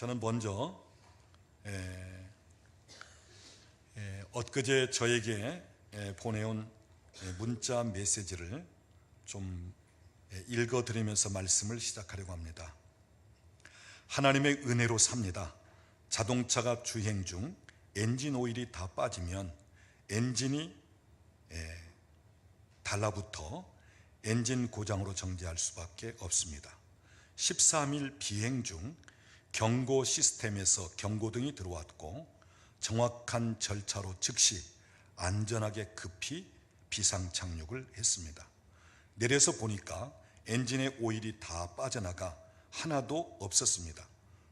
저는 먼저 엊그제 저에게 보내온 문자 메시지를 좀 읽어드리면서 말씀을 시작하려고 합니다. 하나님의 은혜로 삽니다. 자동차가 주행 중 엔진 오일이 다 빠지면 엔진이 달라붙어 엔진 고장으로 정지할 수밖에 없습니다. 13일 비행 중 경고 시스템에서 경고등이 들어왔고 정확한 절차로 즉시 안전하게 급히 비상 착륙을 했습니다. 내려서 보니까 엔진의 오일이 다 빠져나가 하나도 없었습니다.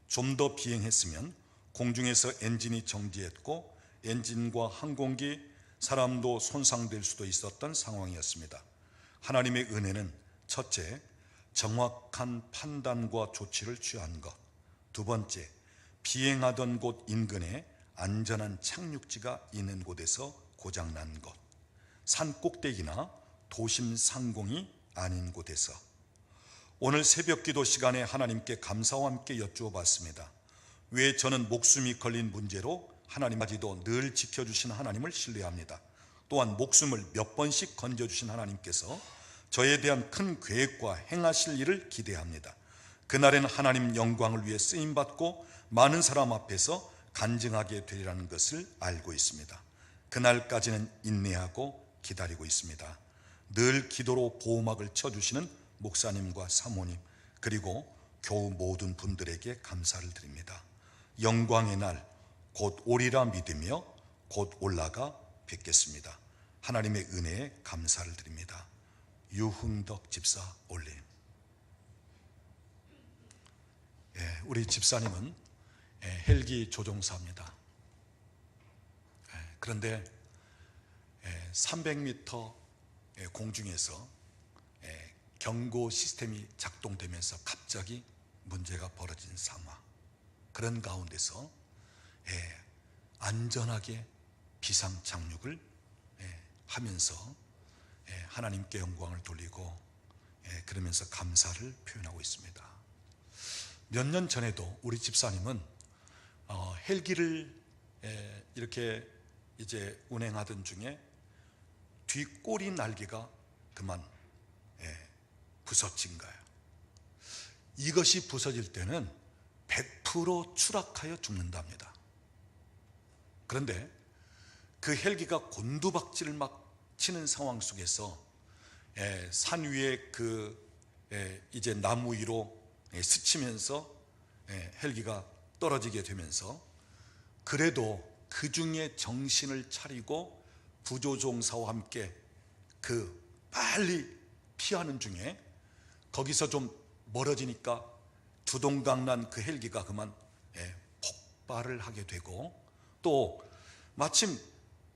좀 더 비행했으면 공중에서 엔진이 정지했고 엔진과 항공기, 사람도 손상될 수도 있었던 상황이었습니다. 하나님의 은혜는 첫째, 정확한 판단과 조치를 취한 것. 두 번째, 비행하던 곳 인근에 안전한 착륙지가 있는 곳에서 고장난 것. 산 꼭대기나 도심 상공이 아닌 곳에서. 오늘 새벽 기도 시간에 하나님께 감사와 함께 여쭈어 봤습니다. 왜 저는 목숨이 걸린 문제로 하나님까지도 늘 지켜주신 하나님을 신뢰합니다. 또한 목숨을 몇 번씩 건져주신 하나님께서 저에 대한 큰 계획과 행하실 일을 기대합니다. 그날엔 하나님 영광을 위해 쓰임받고 많은 사람 앞에서 간증하게 되리라는 것을 알고 있습니다. 그날까지는 인내하고 기다리고 있습니다. 늘 기도로 보호막을 쳐주시는 목사님과 사모님, 그리고 교우 모든 분들에게 감사를 드립니다. 영광의 날 곧 오리라 믿으며 곧 올라가 뵙겠습니다. 하나님의 은혜에 감사를 드립니다. 유흥덕 집사 올림. 우리 집사님은 헬기 조종사입니다. 그런데 300m 공중에서 경고 시스템이 작동되면서 갑자기 문제가 벌어진 상황, 그런 가운데서 안전하게 비상 착륙을 하면서 하나님께 영광을 돌리고 그러면서 감사를 표현하고 있습니다. 몇 년 전에도 우리 집사님은 헬기를 이렇게 이제 운행하던 중에 뒷꼬리 날개가 그만 부서진 거예요. 이것이 부서질 때는 100% 추락하여 죽는답니다. 그런데 그 헬기가 곤두박질을 막 치는 상황 속에서 산 위에 이제 나무 위로 스치면서 헬기가 떨어지게 되면서, 그래도 그 중에 정신을 차리고 부조종사와 함께 빨리 피하는 중에 거기서 좀 멀어지니까 두동강 난 그 헬기가 그만 폭발을 하게 되고, 또 마침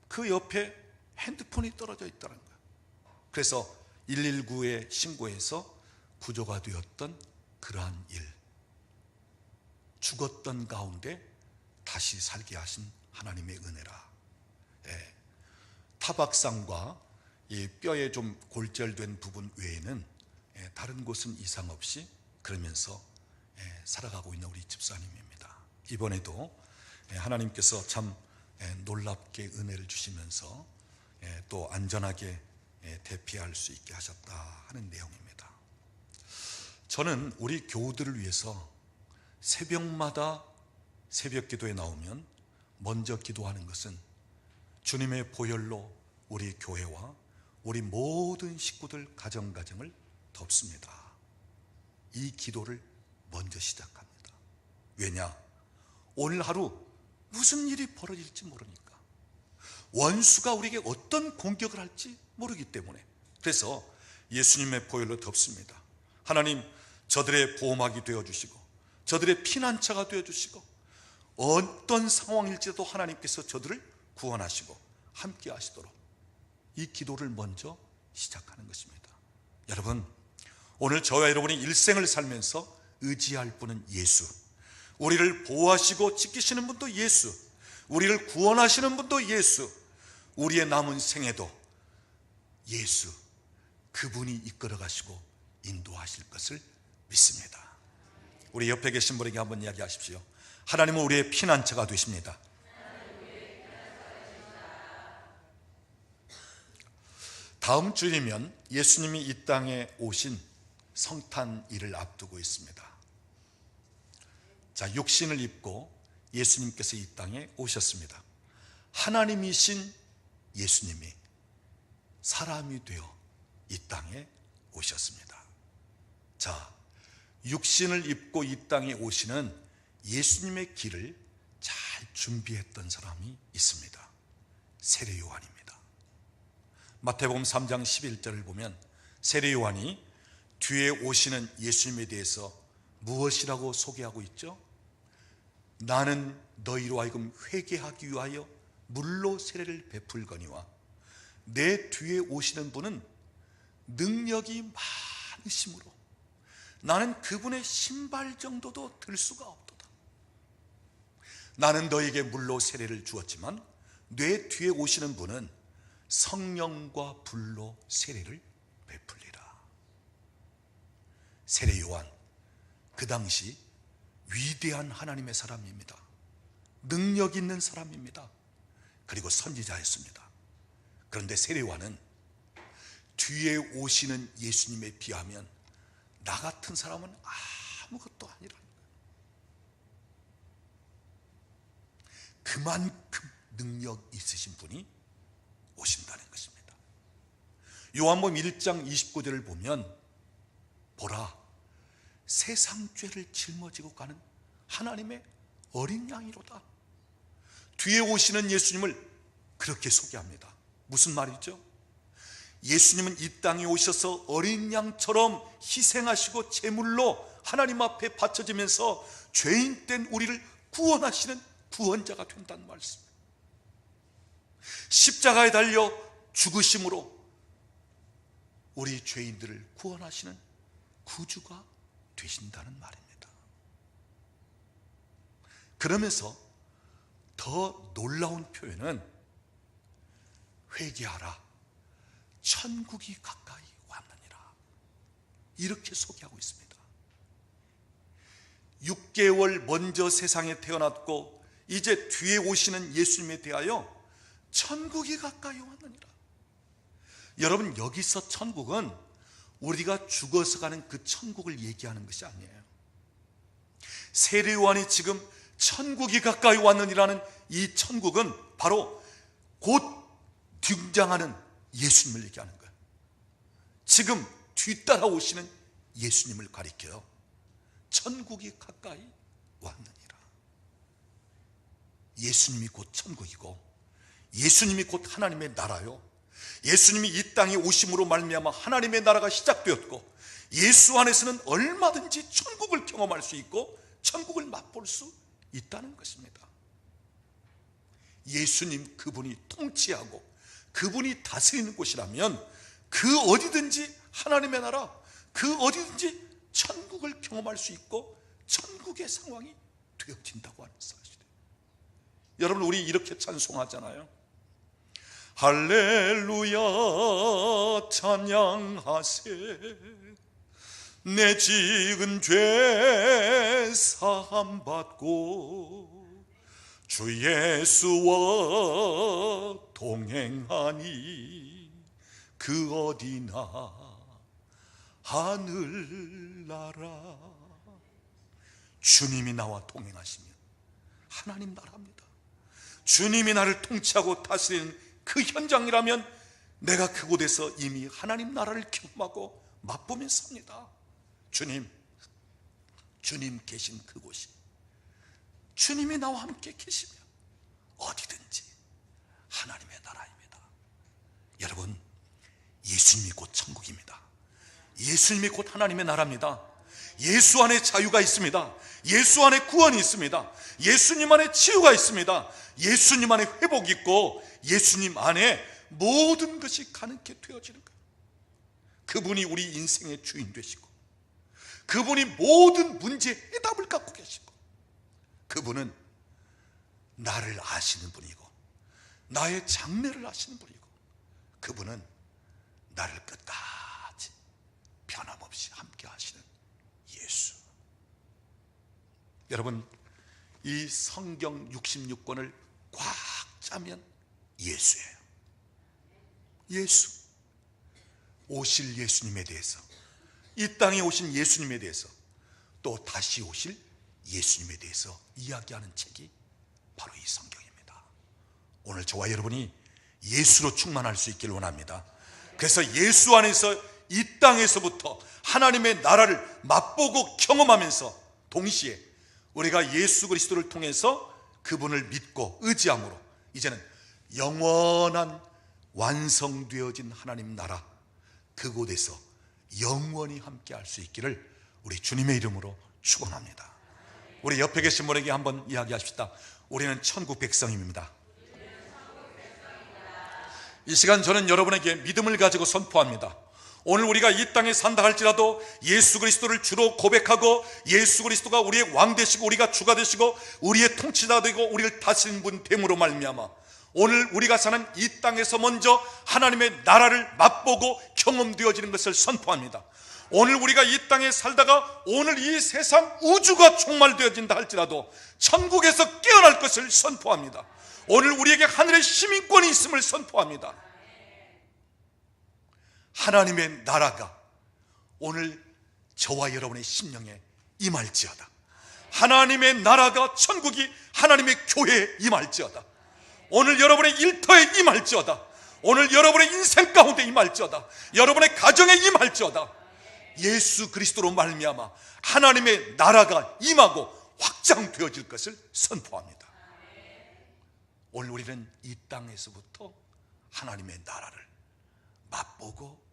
그 옆에 핸드폰이 떨어져 있다는 거예요. 그래서 119에 신고해서 구조가 되었던 그러한 일, 죽었던 가운데 다시 살게 하신 하나님의 은혜라. 타박상과 이 뼈에 좀 골절된 부분 외에는 다른 곳은 이상 없이 그러면서 살아가고 있는 우리 집사님입니다. 이번에도 하나님께서 참 놀랍게 은혜를 주시면서 또 안전하게 대피할 수 있게 하셨다 하는 내용입니다. 저는 우리 교우들을 위해서 새벽마다 새벽 기도에 나오면 먼저 기도하는 것은 주님의 보혈로 우리 교회와 우리 모든 식구들 가정을 덮습니다. 이 기도를 먼저 시작합니다. 왜냐? 오늘 하루 무슨 일이 벌어질지 모르니까, 원수가 우리에게 어떤 공격을 할지 모르기 때문에. 그래서 예수님의 보혈로 덮습니다. 하나님, 저들의 보호막이 되어주시고 저들의 피난처가 되어주시고 어떤 상황일지라도 하나님께서 저들을 구원하시고 함께 하시도록 이 기도를 먼저 시작하는 것입니다. 여러분, 오늘 저와 여러분이 일생을 살면서 의지할 분은 예수, 우리를 보호하시고 지키시는 분도 예수, 우리를 구원하시는 분도 예수, 우리의 남은 생에도 예수, 그분이 이끌어 가시고 인도하실 것을 믿습니다. 우리 옆에 계신 분에게 한번 이야기하십시오. 하나님은 우리의 피난처가 되십니다. 다음 주이면 예수님이 이 땅에 오신 성탄일을 앞두고 있습니다. 자, 육신을 입고 예수님께서 이 땅에 오셨습니다. 하나님이신 예수님이 사람이 되어 이 땅에 오셨습니다. 자, 육신을 입고 이 땅에 오시는 예수님의 길을 잘 준비했던 사람이 있습니다. 세례 요한입니다. 마태복음 3장 11절을 보면 세례 요한이 뒤에 오시는 예수님에 대해서 무엇이라고 소개하고 있죠? 나는 너희로 하여금 회개하기 위하여 물로 세례를 베풀거니와 내 뒤에 오시는 분은 능력이 많으심으로 나는 그분의 신발 정도도 들 수가 없도다. 나는 너에게 물로 세례를 주었지만 내 뒤에 오시는 분은 성령과 불로 세례를 베풀리라. 세례 요한, 그 당시 위대한 하나님의 사람입니다. 능력 있는 사람입니다. 그리고 선지자였습니다. 그런데 세례 요한은 뒤에 오시는 예수님에 비하면 나 같은 사람은 아무것도 아니라는 거예요. 그만큼 능력 있으신 분이 오신다는 것입니다. 요한복음 1장 29절을 보면 보라, 세상 죄를 짊어지고 가는 하나님의 어린 양이로다. 뒤에 오시는 예수님을 그렇게 소개합니다. 무슨 말이죠? 예수님은 이 땅에 오셔서 어린 양처럼 희생하시고 제물로 하나님 앞에 바쳐지면서 죄인된 우리를 구원하시는 구원자가 된다는 말씀. 십자가에 달려 죽으심으로 우리 죄인들을 구원하시는 구주가 되신다는 말입니다. 그러면서 더 놀라운 표현은 회개하라, 천국이 가까이 왔느니라, 이렇게 소개하고 있습니다. 6개월 먼저 세상에 태어났고 이제 뒤에 오시는 예수님에 대하여 천국이 가까이 왔느니라. 여러분, 여기서 천국은 우리가 죽어서 가는 그 천국을 얘기하는 것이 아니에요. 세례 요한이 지금 천국이 가까이 왔느니라는 이 천국은 바로 곧 등장하는 예수님을 얘기하는 거예요. 지금 뒤따라오시는 예수님을 가리켜요. 천국이 가까이 왔느니라. 예수님이 곧 천국이고 예수님이 곧 하나님의 나라요, 예수님이 이 땅에 오심으로 말미암아 하나님의 나라가 시작되었고 예수 안에서는 얼마든지 천국을 경험할 수 있고 천국을 맛볼 수 있다는 것입니다. 예수님 그분이 통치하고 그분이 다스리는 곳이라면 그 어디든지 하나님의 나라, 그 어디든지 천국을 경험할 수 있고 천국의 상황이 되어진다고 하는 사실이에요. 여러분, 우리 이렇게 찬송하잖아요. 할렐루야 찬양하세, 내 지은 죄 사함 받고 주 예수와 동행하니 그 어디나 하늘나라. 주님이 나와 동행하시면 하나님 나라입니다. 주님이 나를 통치하고 다스리는 그 현장이라면 내가 그곳에서 이미 하나님 나라를 경험하고 맛보며 삽니다. 주님 계신 그곳이, 주님이 나와 함께 계시면 어디든지 하나님의 나라입니다. 여러분, 예수님이 곧 천국입니다. 예수님이 곧 하나님의 나라입니다. 예수 안에 자유가 있습니다. 예수 안에 구원이 있습니다. 예수님 안에 치유가 있습니다. 예수님 안에 회복이 있고 예수님 안에 모든 것이 가능케 되어지는 거예요. 그분이 우리 인생의 주인 되시고 그분이 모든 문제의 해답을 갖고 계시고 그분은 나를 아시는 분이고 나의 장래를 아시는 분이고 그분은 나를 끝까지 변함없이 함께 하시는 예수. 여러분, 이 성경 66권을 꽉 짜면 예수예요. 예수. 오실 예수님에 대해서, 이 땅에 오신 예수님에 대해서, 또 다시 오실 예수님에 대해서 이야기하는 책이 바로 이 성경입니다. 오늘 저와 여러분이 예수로 충만할 수 있기를 원합니다. 그래서 예수 안에서 이 땅에서부터 하나님의 나라를 맛보고 경험하면서 동시에 우리가 예수 그리스도를 통해서 그분을 믿고 의지함으로 이제는 영원한 완성되어진 하나님 나라, 그곳에서 영원히 함께 할 수 있기를 우리 주님의 이름으로 축원합니다. 우리 옆에 계신 분에게 한번 이야기하십시다. 우리는 천국 백성입니다. 이 시간 저는 여러분에게 믿음을 가지고 선포합니다. 오늘 우리가 이 땅에 산다 할지라도 예수 그리스도를 주로 고백하고 예수 그리스도가 우리의 왕 되시고 우리가 주가 되시고 우리의 통치자 되고 우리를 다스리는 분 됨으로 말미암아 오늘 우리가 사는 이 땅에서 먼저 하나님의 나라를 맛보고 경험되어지는 것을 선포합니다. 오늘 우리가 이 땅에 살다가 오늘 이 세상 우주가 종말되어진다 할지라도 천국에서 깨어날 것을 선포합니다. 오늘 우리에게 하늘의 시민권이 있음을 선포합니다. 하나님의 나라가 오늘 저와 여러분의 심령에 임할지어다. 하나님의 나라가, 천국이 하나님의 교회에 임할지어다. 오늘 여러분의 일터에 임할지어다. 오늘 여러분의 인생 가운데 임할지어다. 여러분의 가정에 임할지어다. 예수 그리스도로 말미암아 하나님의 나라가 임하고 확장되어질 것을 선포합니다. 오늘 우리는 이 땅에서부터 하나님의 나라를 맛보고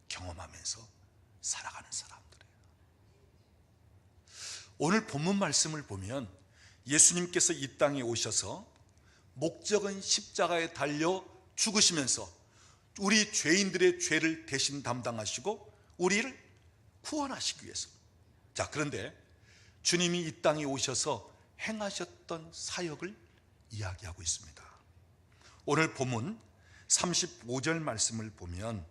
경험하면서 살아가는 사람들이에요. 오늘 본문 말씀을 보면 예수님께서 이 땅에 오셔서 목적은 십자가에 달려 죽으시면서 우리 죄인들의 죄를 대신 담당하시고 우리를 구원하시기 위해서. 자, 그런데 주님이 이 땅에 오셔서 행하셨던 사역을 이야기하고 있습니다. 오늘 본문 35절 말씀을 보면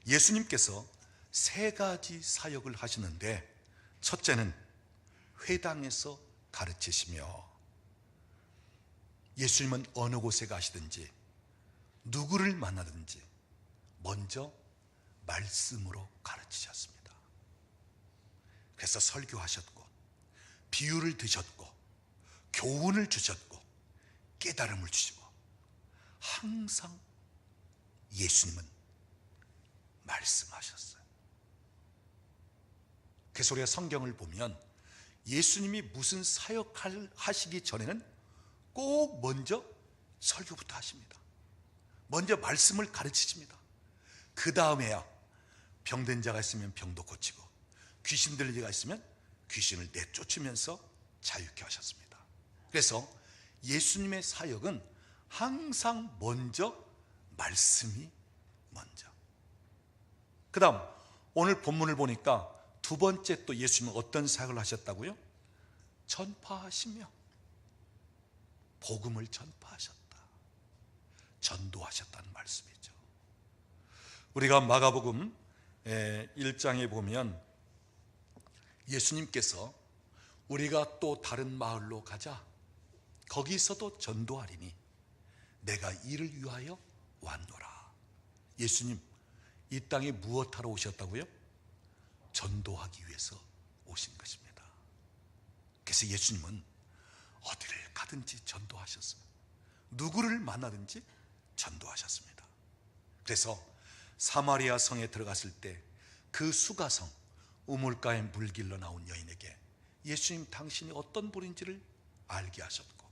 예수님께서 세 가지 사역을 하시는데, 첫째는 회당에서 가르치시며, 예수님은 어느 곳에 가시든지 누구를 만나든지 먼저 말씀으로 가르치셨습니다. 그래서 설교하셨고 비유를 드셨고 교훈을 주셨고 깨달음을 주시고, 항상 예수님은 말씀하셨어요. 그래서 우리가 성경을 보면 예수님이 무슨 사역을 하시기 전에는 꼭 먼저 설교부터 하십니다. 먼저 말씀을 가르치십니다. 그 다음에야 병든 자가 있으면 병도 고치고 귀신 들린 자가 있으면 귀신을 내쫓으면서 자유케 하셨습니다. 그래서 예수님의 사역은 항상 먼저 말씀이 먼저. 그 다음 오늘 본문을 보니까 두 번째 또 예수님은 어떤 사역을 하셨다고요? 전파하시며, 복음을 전파하셨다, 전도하셨다는 말씀이죠. 우리가 마가복음 1장에 보면 예수님께서 우리가 또 다른 마을로 가자, 거기서도 전도하리니 내가 이를 위하여 왔노라. 예수님 이 땅에 무엇하러 오셨다고요? 전도하기 위해서 오신 것입니다. 그래서 예수님은 어디를 가든지 전도하셨어요. 누구를 만나든지 전도하셨습니다. 그래서 사마리아 성에 들어갔을 때 그 수가성 우물가에 물길러 나온 여인에게 예수님 당신이 어떤 분인지를 알게 하셨고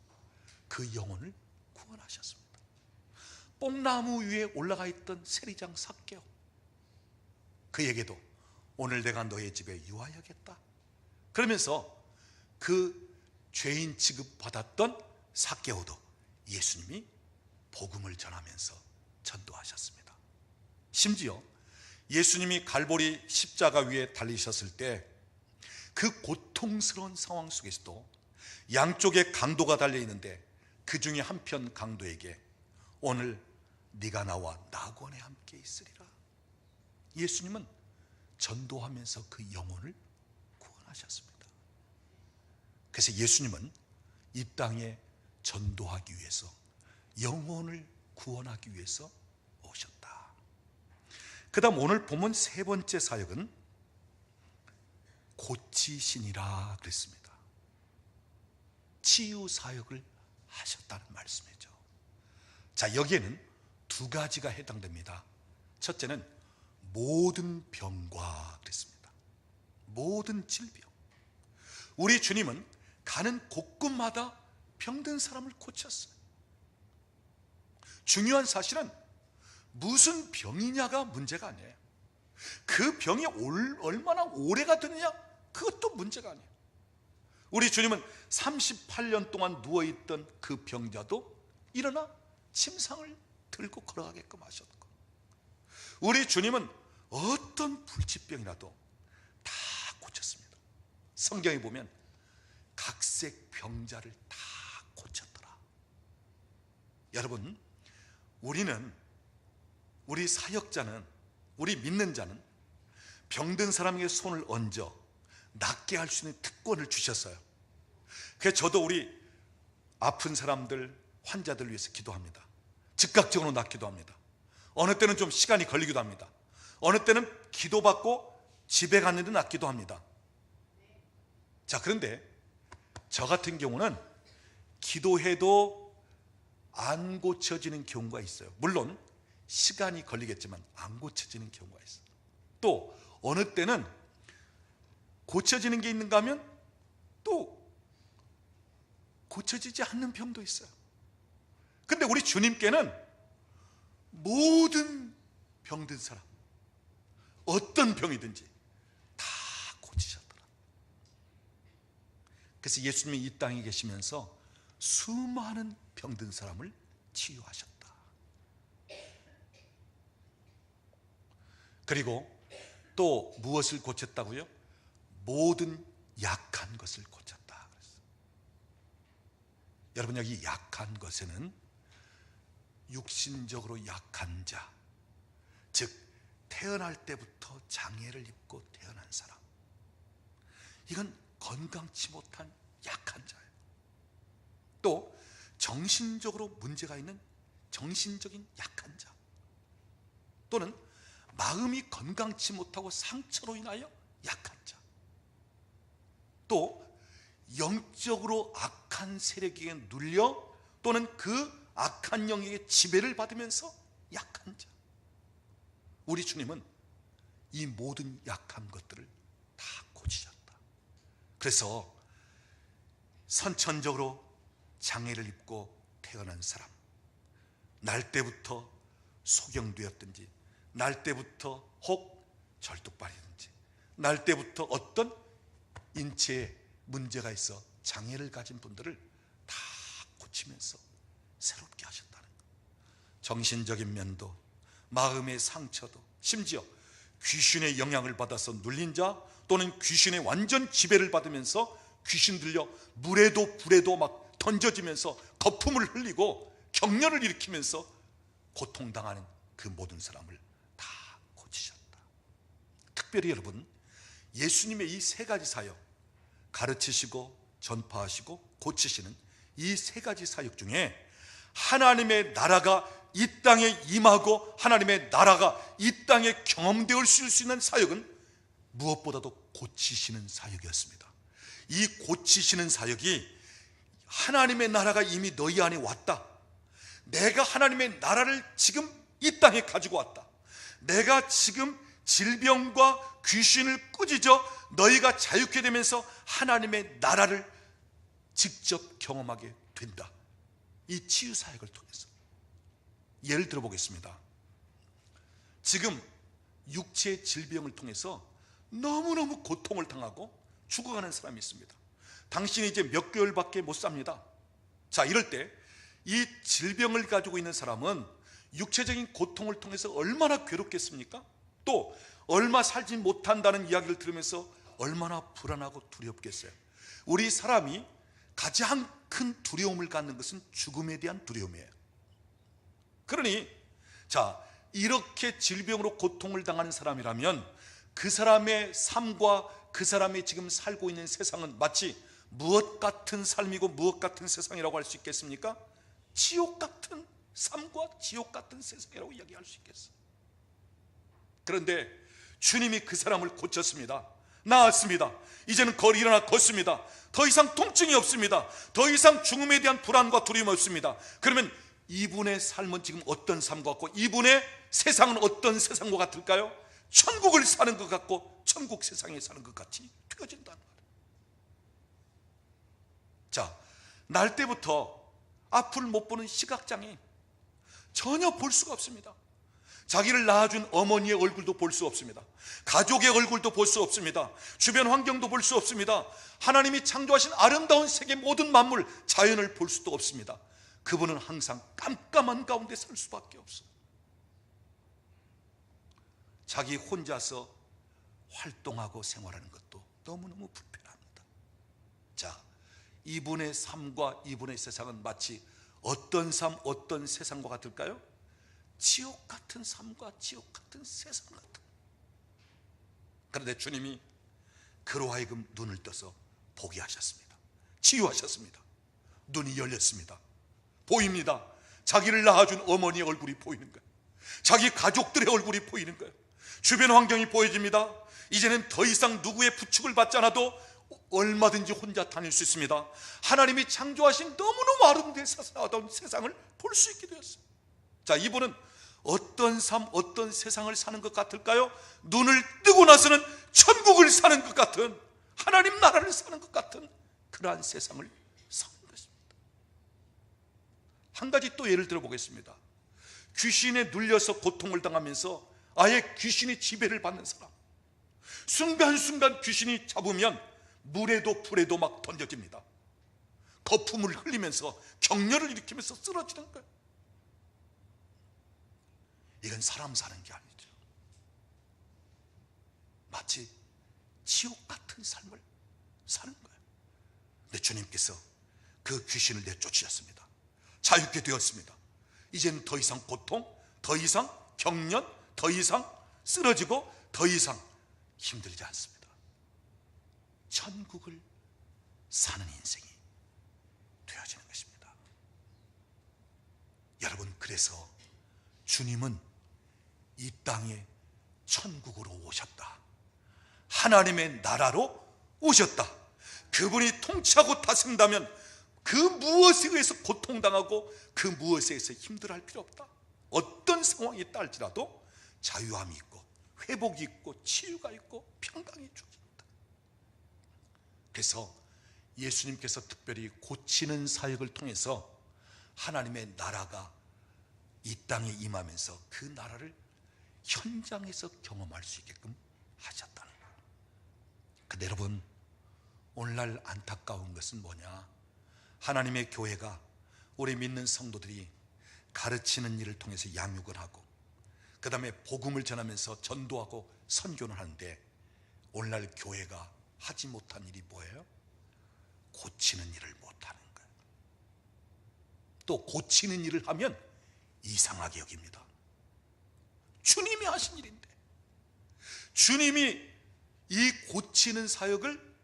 그 영혼을 구원하셨습니다. 뽕나무 위에 올라가 있던 세리장 삭개오, 그에게도 오늘 내가 너의 집에 유하여겠다 그러면서 그 죄인 취급받았던 삭개오도 예수님이 복음을 전하면서 전도하셨습니다. 심지어 예수님이 갈보리 십자가 위에 달리셨을 때 그 고통스러운 상황 속에서도 양쪽에 강도가 달려있는데 그 중에 한편 강도에게 오늘 네가 나와 낙원에 함께 있으리라. 예수님은 전도하면서 그 영혼을 구원하셨습니다. 그래서 예수님은 이 땅에 전도하기 위해서, 영혼을 구원하기 위해서 오셨다. 그 다음 오늘 본문 세 번째 사역은 고치시니라 그랬습니다. 치유 사역을 하셨다는 말씀이죠. 자, 여기에는 두 가지가 해당됩니다. 첫째는 모든 병과 그랬습니다. 모든 질병. 우리 주님은 가는 곳곳마다 병든 사람을 고쳤어요. 중요한 사실은 무슨 병이냐가 문제가 아니에요. 그 병이 얼마나 오래가 되느냐, 그것도 문제가 아니에요. 우리 주님은 38년 동안 누워있던 그 병자도 일어나 침상을 들고 걸어가게끔 하셨고, 우리 주님은 어떤 불치병이라도 다 고쳤습니다. 성경에 보면 각색 병자를 다 고쳤더라. 여러분, 우리 사역자는, 우리 믿는 자는 병든 사람에게 손을 얹어 낫게 할 수 있는 특권을 주셨어요. 그래서 저도 우리 아픈 사람들, 환자들 위해서 기도합니다. 즉각적으로 낫기도 합니다. 어느 때는 좀 시간이 걸리기도 합니다. 어느 때는 기도받고 집에 갔는데 낫기도 합니다. 자, 그런데 저 같은 경우는 기도해도 안 고쳐지는 경우가 있어요. 물론 시간이 걸리겠지만 안 고쳐지는 경우가 있어요. 또 어느 때는 고쳐지는 게 있는가 하면 또 고쳐지지 않는 병도 있어요. 근데 우리 주님께는 모든 병든 사람, 어떤 병이든지 다 고치셨더라. 그래서 예수님이 이 땅에 계시면서 수많은 병든 사람을 치유하셨다. 그리고 또 무엇을 고쳤다고요? 모든 약한 것을 고쳤다 그랬어요. 여러분, 여기 약한 것에는 육신적으로 약한 자, 즉 태어날 때부터 장애를 입고 태어난 사람, 이건 건강치 못한 약한 자예요. 또 정신적으로 문제가 있는 정신적인 약한 자, 또는 마음이 건강치 못하고 상처로 인하여 약한 자, 또 영적으로 악한 세력에게 눌려 또는 그 악한 영에게 지배를 받으면서 약한 자, 우리 주님은 이 모든 약한 것들을 다 고치셨다. 그래서 선천적으로 장애를 입고 태어난 사람, 날 때부터 소경되었든지, 날 때부터 혹 절뚝발이든지, 날 때부터 어떤 인체에 문제가 있어 장애를 가진 분들을 다 고치면서 새롭게 하셨다는 것. 정신적인 면도, 마음의 상처도, 심지어 귀신의 영향을 받아서 눌린 자, 또는 귀신의 완전 지배를 받으면서 귀신 들려 물에도 불에도 막 던져지면서 거품을 흘리고 격렬을 일으키면서 고통당하는 그 모든 사람을 다 고치셨다. 특별히 여러분, 예수님의 이 세 가지 사역, 가르치시고 전파하시고 고치시는 이 세 가지 사역 중에 하나님의 나라가 이 땅에 임하고 하나님의 나라가 이 땅에 경험되어 수 있는 사역은 무엇보다도 고치시는 사역이었습니다. 이 고치시는 사역이 하나님의 나라가 이미 너희 안에 왔다, 내가 하나님의 나라를 지금 이 땅에 가지고 왔다, 내가 지금 질병과 귀신을 꾸짖어 너희가 자유케 되면서 하나님의 나라를 직접 경험하게 된다. 이 치유 사역을 통해서. 예를 들어 보겠습니다. 지금 육체의 질병을 통해서 너무너무 고통을 당하고 죽어가는 사람이 있습니다. 당신이 이제 몇 개월밖에 못 삽니다. 자, 이럴 때 이 질병을 가지고 있는 사람은 육체적인 고통을 통해서 얼마나 괴롭겠습니까? 또 얼마 살지 못한다는 이야기를 들으면서 얼마나 불안하고 두렵겠어요. 우리 사람이 가장 큰 두려움을 갖는 것은 죽음에 대한 두려움이에요. 그러니 자, 이렇게 질병으로 고통을 당하는 사람이라면 그 사람의 삶과 그 사람이 지금 살고 있는 세상은 마치 무엇 같은 삶이고 무엇 같은 세상이라고 할 수 있겠습니까? 지옥 같은 삶과 지옥 같은 세상이라고 이야기할 수 있겠어요. 그런데 주님이 그 사람을 고쳤습니다. 나았습니다. 이제는 일어나 걷습니다. 더 이상 통증이 없습니다. 더 이상 죽음에 대한 불안과 두려움이 없습니다. 그러면 이분의 삶은 지금 어떤 삶 같고 이분의 세상은 어떤 세상과 같을까요? 천국을 사는 것 같고 천국 세상에 사는 것 같이 되어진다는 거예요. 자, 날 때부터 앞을 못 보는 시각장애인, 전혀 볼 수가 없습니다. 자기를 낳아준 어머니의 얼굴도 볼 수 없습니다. 가족의 얼굴도 볼 수 없습니다. 주변 환경도 볼 수 없습니다. 하나님이 창조하신 아름다운 세계 모든 만물, 자연을 볼 수도 없습니다. 그분은 항상 깜깜한 가운데 살 수밖에 없어요. 자기 혼자서 활동하고 생활하는 것도 너무너무 불편합니다. 자, 이분의 삶과 이분의 세상은 마치 어떤 삶, 어떤 세상과 같을까요? 지옥 같은 삶과 지옥 같은 세상 같은. 그런데 주님이 그로 하여금 눈을 떠서 보게 하셨습니다. 치유하셨습니다. 눈이 열렸습니다. 보입니다. 자기를 낳아준 어머니의 얼굴이 보이는 거예요. 자기 가족들의 얼굴이 보이는 거예요. 주변 환경이 보여집니다. 이제는 더 이상 누구의 부축을 받지 않아도 얼마든지 혼자 다닐 수 있습니다. 하나님이 창조하신 너무너무 아름다운 세상을 볼 수 있게 되었어요. 자, 이분은 어떤 삶, 어떤 세상을 사는 것 같을까요? 눈을 뜨고 나서는 천국을 사는 것 같은, 하나님 나라를 사는 것 같은 그러한 세상을 사는 것입니다. 한 가지 또 예를 들어 보겠습니다. 귀신에 눌려서 고통을 당하면서 아예 귀신이 지배를 받는 사람, 순간순간 귀신이 잡으면 물에도 불에도 막 던져집니다. 거품을 흘리면서 격렬을 일으키면서 쓰러지는 거예요. 이건 사람 사는 게 아니죠. 마치 지옥 같은 삶을 사는 거예요. 근데 주님께서 그 귀신을 내쫓으셨습니다. 자유케 되었습니다. 이제는 더 이상 고통, 더 이상 격렬, 더 이상 쓰러지고 더 이상 힘들지 않습니다. 천국을 사는 인생이 되어지는 것입니다. 여러분, 그래서 주님은 이 땅에 천국으로 오셨다. 하나님의 나라로 오셨다. 그분이 통치하고 다스린다면 그 무엇에 의해서 고통당하고 그 무엇에 의해서 힘들어할 필요 없다. 어떤 상황이 있다할지라도 자유함이 있고 회복이 있고 치유가 있고 평강이 주어집니다. 그래서 예수님께서 특별히 고치는 사역을 통해서 하나님의 나라가 이 땅에 임하면서 그 나라를 현장에서 경험할 수 있게끔 하셨다는 거예요. 근데 여러분, 오늘날 안타까운 것은 뭐냐? 하나님의 교회가, 우리 믿는 성도들이 가르치는 일을 통해서 양육을 하고 그 다음에 복음을 전하면서 전도하고 선교를 하는데 오늘날 교회가 하지 못한 일이 뭐예요? 고치는 일을 못하는 거예요. 또 고치는 일을 하면 이상하게 여깁니다. 주님이 하신 일인데, 주님이 이 고치는 사역을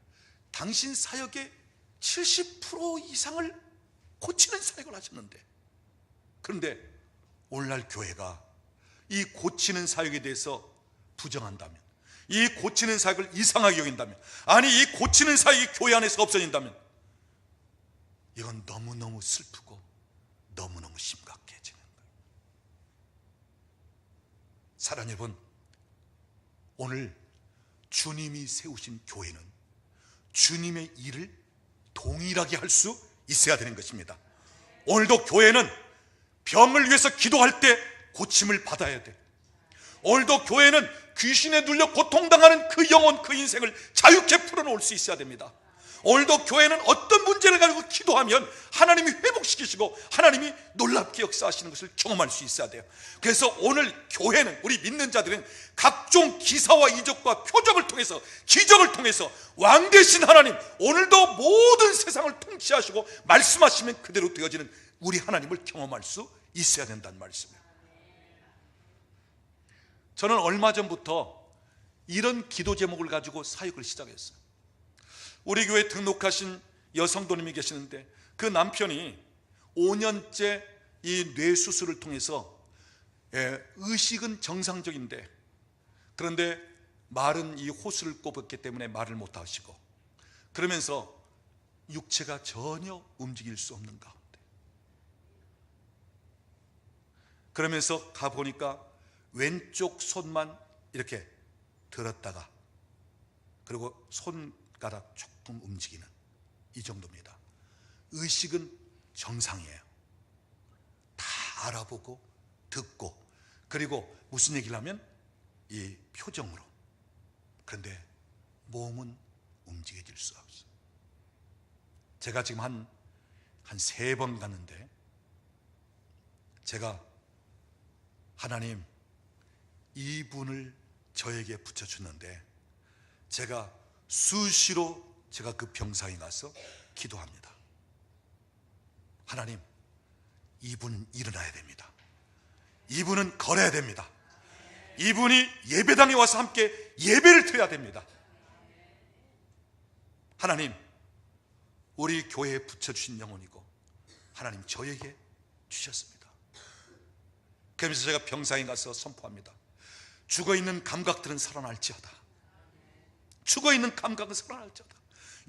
당신 사역의 70% 이상을 고치는 사역을 하셨는데, 그런데 오늘날 교회가 이 고치는 사역에 대해서 부정한다면, 이 고치는 사역을 이상하게 여긴다면, 아니 이 고치는 사역이 교회 안에서 없어진다면 이건 너무너무 슬프고 너무너무 심각해지는 거예요. 사랑하는 여러분, 오늘 주님이 세우신 교회는 주님의 일을 동일하게 할 수 있어야 되는 것입니다. 오늘도 교회는 병을 위해서 기도할 때 고침을 받아야 돼. 오늘도 교회는 귀신에 눌려 고통당하는 그 영혼, 그 인생을 자유케 풀어놓을 수 있어야 됩니다. 오늘도 교회는 어떤 문제를 가지고 기도하면 하나님이 회복시키시고 하나님이 놀랍게 역사하시는 것을 경험할 수 있어야 돼요. 그래서 오늘 교회는, 우리 믿는 자들은 각종 기사와 이적과 표적을 통해서, 기적을 통해서 왕 되신 하나님, 오늘도 모든 세상을 통치하시고 말씀하시면 그대로 되어지는 우리 하나님을 경험할 수 있어야 된다는 말씀이에요. 저는 얼마 전부터 이런 기도 제목을 가지고 사역을 시작했어요. 우리 교회 등록하신 여성도님이 계시는데 그 남편이 5년째 이 뇌수술을 통해서 의식은 정상적인데, 그런데 말은 이 호수를 꼽았기 때문에 말을 못하시고, 그러면서 육체가 전혀 움직일 수 없는 가운데, 그러면서 가보니까 왼쪽 손만 이렇게 들었다가 그리고 손가락 조금 움직이는 이 정도입니다. 의식은 정상이에요. 다 알아보고 듣고, 그리고 무슨 얘기를 하면 이 표정으로. 그런데 몸은 움직여질 수가 없어요. 제가 지금 한 3번 갔는데, 제가 하나님, 이분을 저에게 붙여주는데, 제가 수시로 제가 그 병상에 가서 기도합니다. 하나님, 이분은 일어나야 됩니다. 이분은 걸어야 됩니다. 이분이 예배당에 와서 함께 예배를 드려야 됩니다. 하나님, 우리 교회에 붙여주신 영혼이고 하나님 저에게 주셨습니다. 그러면서 제가 병상에 가서 선포합니다. 죽어있는 감각들은 살아날지어다. 죽어있는 감각은 살아날지어다.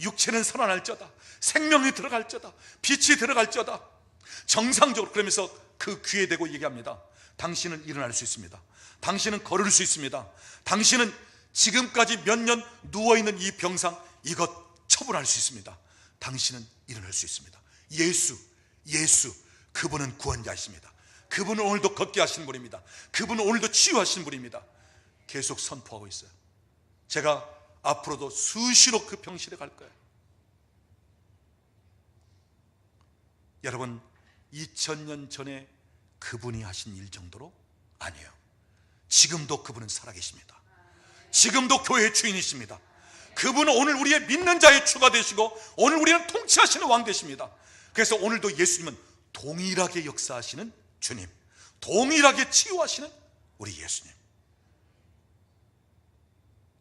육체는 살아날지어다. 생명이 들어갈지어다. 빛이 들어갈지어다. 정상적으로. 그러면서 그 귀에 대고 얘기합니다. 당신은 일어날 수 있습니다. 당신은 걸을 수 있습니다. 당신은 지금까지 몇 년 누워있는 이 병상, 이것 처분할 수 있습니다. 당신은 일어날 수 있습니다. 예수, 그분은 구원자이십니다. 그분은 오늘도 걷게 하신 분입니다. 그분은 오늘도 치유하신 분입니다. 계속 선포하고 있어요. 제가 앞으로도 수시로 그 병실에 갈 거예요. 여러분, 2000년 전에 그분이 하신 일 정도로 아니에요. 지금도 그분은 살아계십니다. 지금도 교회의 주인이십니다. 그분은 오늘 우리의 믿는 자의 주가 되시고 오늘 우리는 통치하시는 왕 되십니다. 그래서 오늘도 예수님은 동일하게 역사하시는 주님, 동일하게 치유하시는 우리 예수님.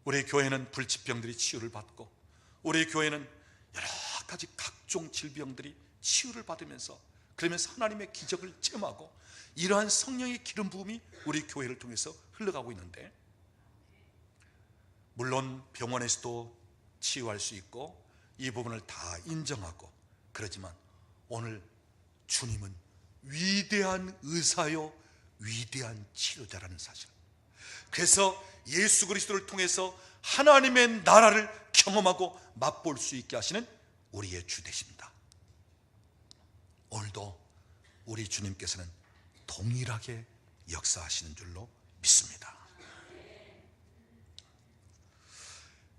우리 교회는 불치병들이 치유를 받고, 우리 교회는 여러 가지 각종 질병들이 치유를 받으면서, 그러면서 하나님의 기적을 체험하고 이러한 성령의 기름 부음이 우리 교회를 통해서 흘러가고 있는데, 물론 병원에서도 치유할 수 있고 이 부분을 다 인정하고 그러지만 오늘 주님은 위대한 의사요 위대한 치료자라는 사실, 그래서 예수 그리스도를 통해서 하나님의 나라를 경험하고 맛볼 수 있게 하시는 우리의 주 되십니다. 오늘도 우리 주님께서는 동일하게 역사하시는 줄로 믿습니다.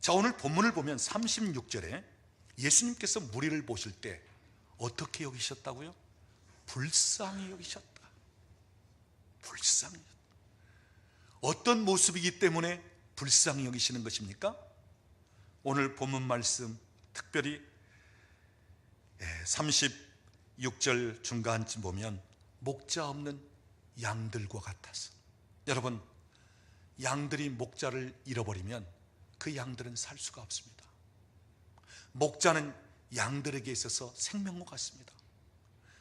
자, 오늘 본문을 보면 36절에 예수님께서 무리를 보실 때 어떻게 여기셨다고요? 불쌍히 여기셨다. 불쌍히. 어떤 모습이기 때문에 불쌍히 여기시는 것입니까? 오늘 본문 말씀 특별히 36절 중간쯤 보면 목자 없는 양들과 같아서. 여러분, 양들이 목자를 잃어버리면 그 양들은 살 수가 없습니다. 목자는 양들에게 있어서 생명과 같습니다.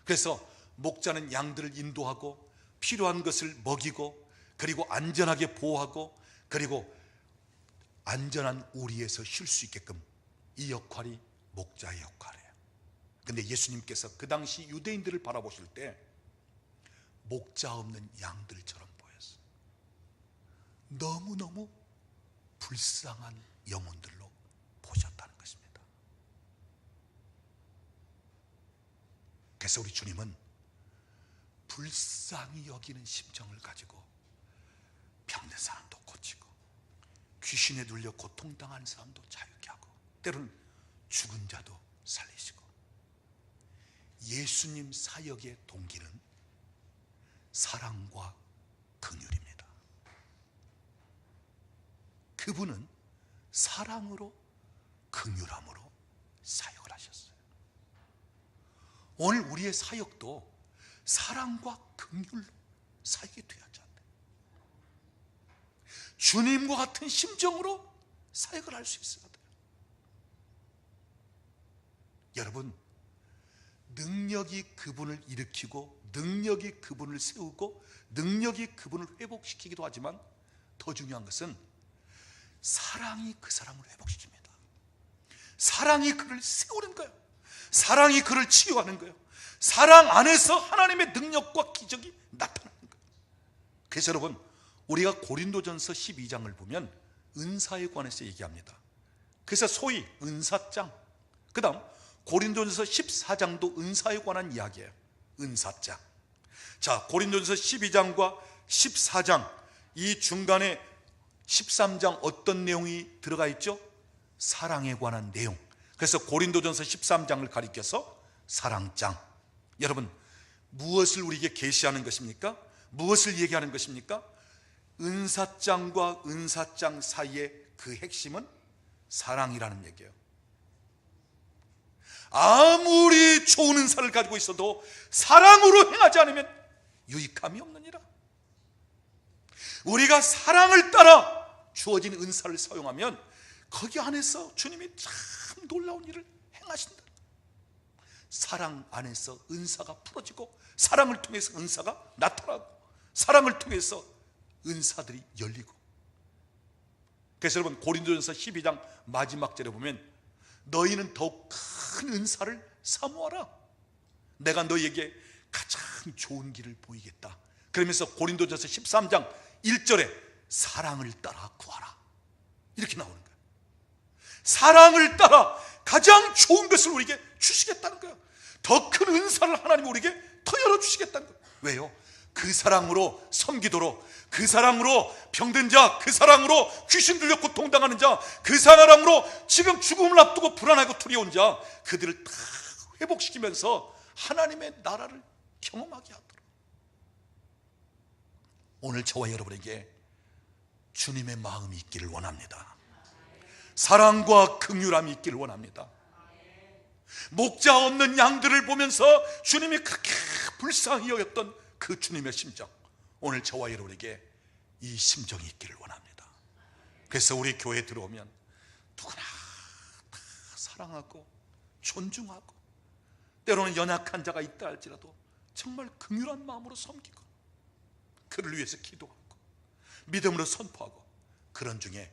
그래서 목자는 양들을 인도하고 필요한 것을 먹이고, 그리고 안전하게 보호하고, 그리고 안전한 우리에서 쉴 수 있게끔, 이 역할이 목자의 역할이에요. 근데 예수님께서 그 당시 유대인들을 바라보실 때 목자 없는 양들처럼 보였어요. 너무너무 불쌍한 영혼들로 보셨다는 것입니다. 그래서 우리 주님은 불쌍히 여기는 심정을 가지고 병든 사람도 고치고, 귀신에 눌려 고통당하는 사람도 자유케 하고, 때로는 죽은 자도 살리시고, 예수님 사역의 동기는 사랑과 긍휼입니다. 그분은 사랑으로 긍휼함으로 사역을 하셨어요. 오늘 우리의 사역도 사랑과 긍휼로 사역이 되어야지 않나요? 주님과 같은 심정으로 사역을 할 수 있어야 돼요. 여러분, 능력이 그분을 일으키고 능력이 그분을 세우고 능력이 그분을 회복시키기도 하지만 더 중요한 것은 사랑이 그 사람을 회복시킵니다. 사랑이 그를 세우는 거예요. 사랑이 그를 치유하는 거예요. 사랑 안에서 하나님의 능력과 기적이 나타나는 거예요. 그래서 여러분, 우리가 고린도전서 12장을 보면 은사에 관해서 얘기합니다. 그래서 소위 은사장, 그 다음 고린도전서 14장도 은사에 관한 이야기예요. 은사장. 자, 고린도전서 12장과 14장, 이 중간에 13장 어떤 내용이 들어가 있죠? 사랑에 관한 내용. 그래서 고린도전서 13장을 가리켜서 사랑장. 여러분, 무엇을 우리에게 계시하는 것입니까? 무엇을 얘기하는 것입니까? 은사장과 은사장 사이의 그 핵심은 사랑이라는 얘기예요. 아무리 좋은 은사를 가지고 있어도 사랑으로 행하지 않으면 유익함이 없느니라. 우리가 사랑을 따라 주어진 은사를 사용하면 거기 안에서 주님이 참 놀라운 일을 행하신다. 사랑 안에서 은사가 풀어지고 사랑을 통해서 은사가 나타나고 사랑을 통해서 은사들이 열리고. 그래서 여러분, 고린도전서 12장 마지막 절에 보면 너희는 더욱 큰 은사를 사모하라. 내가 너희에게 가장 좋은 길을 보이겠다. 그러면서 고린도전서 13장 1절에 사랑을 따라 구하라, 이렇게 나오는 거예요. 사랑을 따라 가장 좋은 것을 우리에게 주시겠다는 거예요. 더 큰 은사를 하나님이 우리에게 더 열어주시겠다는 거예요. 왜요? 그 사랑으로 섬기도록, 그 사랑으로 병든 자, 그 사랑으로 귀신 들려 고통당하는 자, 그 사랑으로 지금 죽음을 앞두고 불안하고 두려운 자, 그들을 다 회복시키면서 하나님의 나라를 경험하게 하도록. 오늘 저와 여러분에게 주님의 마음이 있기를 원합니다. 사랑과 긍휼함이 있기를 원합니다. 목자 없는 양들을 보면서 주님이 그렇게 불쌍히 여겼던 그 주님의 심정, 오늘 저와 여러분에게 이 심정이 있기를 원합니다. 그래서 우리 교회에 들어오면 누구나 다 사랑하고 존중하고, 때로는 연약한 자가 있다 할지라도 정말 긍휼한 마음으로 섬기고 그를 위해서 기도하고 믿음으로 선포하고, 그런 중에